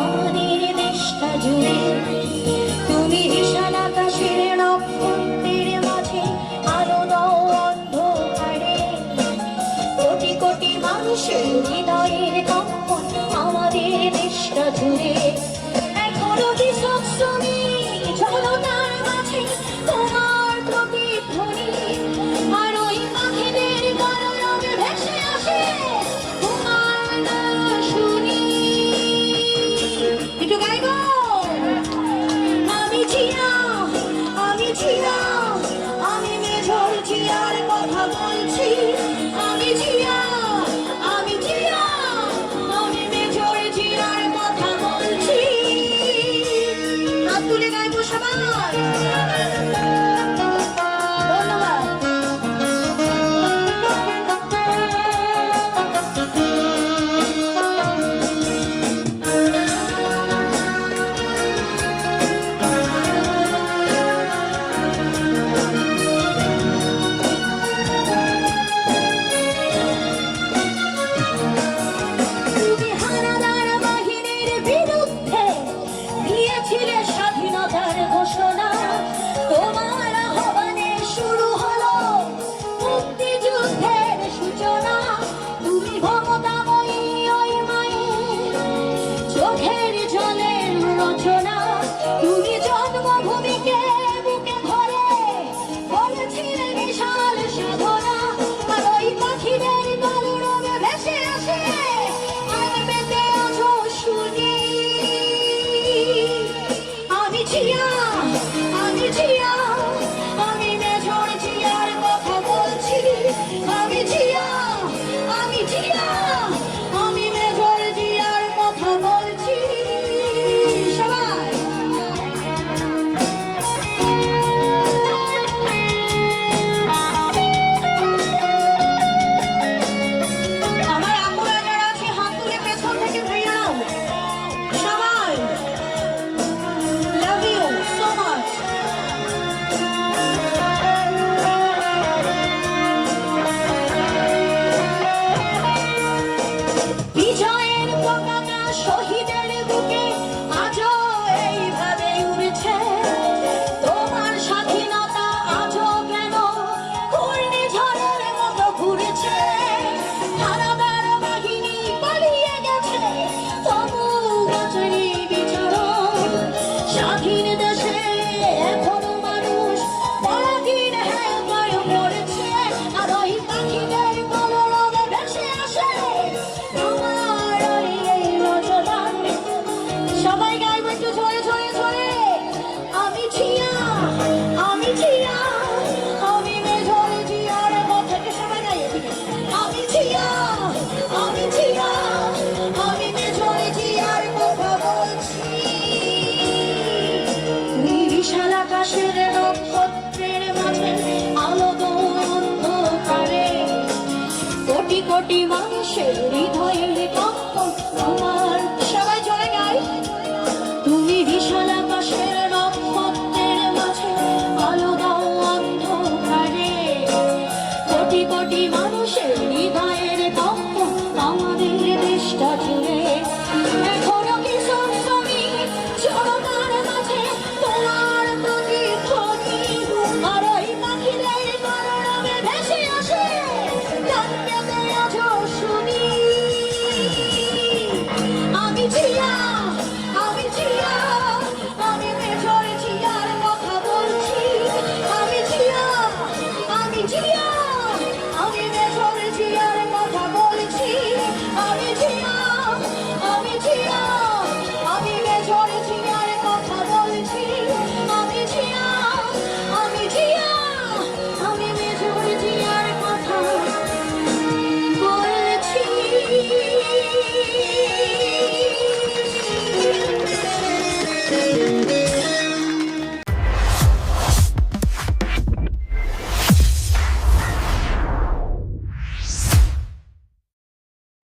আমাদের দেশটা জুড়ে। তুমি বিশাল আকাশের নক্ষত্রের মাঝে আলো দাও অন্ধকারে। কোটি কোটি মানুষের হৃদয়ের কম্পন আমাদের দেশটা জুড়ে। এখনো কৃষক শ্রমিক জনতার মাঝে তোমার প্রতিধ্বনি, আর ওই পাখিদের কলরবে ভেসে আসে তোমার নাম শুনি। একটু গাইবো। আমি জিয়া, আমি জিয়া, আমি মেজর জিয়ার কথা বলছি। আমি জিয়া, আমি জিয়া, আমি মেজর জিয়ার কথা বলছি। হাত তুলে গাইবো সবাই। ধন্যবাদ। তুমি হানাদার বাহিনীর বিরুদ্ধে দিয়েছিলে স্বাধীনতার ঘোষণা। তোমার আহ্বানে শুরু হলো মুক্তিযুদ্ধের সূচনা। তুমি মমতাময়ী ওই মায়ের চোখের জলের রচনা। তুমি জন্মভূমিকে বুকে ধরে করেছিলে বিশাল সাধনা। আর ওই পাখিদের কলরবে ভেসে আসে আর পেতে আছো শুনি। আমি জিয়া, আমি জিয়া, আমি মেজর জিয়ার কথা বলছি। আমি জিয়া, আমি জিয়া, আমি মেজর জিয়ার কথা বলছি। সবাই আমার আম্মুরা যারা আছে হাত তুলে পেছন থেকে ভাইয়াও সবাই। Love you so much. বিজয়ের পতাকা শহীদের বুকে আজও এইভাবে উড়ছে। তোমার স্বাধীনতা আজও কেন ঘূর্ণিঝড়ের মতো ঘুরেছে। হানাদার বাহিনী পালিয়ে গেছে, তবু বাঁচেনি বিচরণ। স্বাধীন দেশে এখনো মানুষ পরাধীন হয়ে পড়েছে। আর ওই পাখিদের কলরবে ভেসে আসে তোমার এই রচনা। সবাই গাইবো একটু জোরে জোরে জোরে। আমি জিয়া, আমি জিয়া, আমি মেজর জিয়ার কথা। সবাই গাই এদিকে। আমি জিয়া, আমি জিয়া, আমি মেজর জিয়ার কথা বলছি। তুমি বিশাল আকাশের নক্ষত্রের মাঝে আলো দাও অন্ধকারে। কোটি কোটি মানুষের হৃদয়ে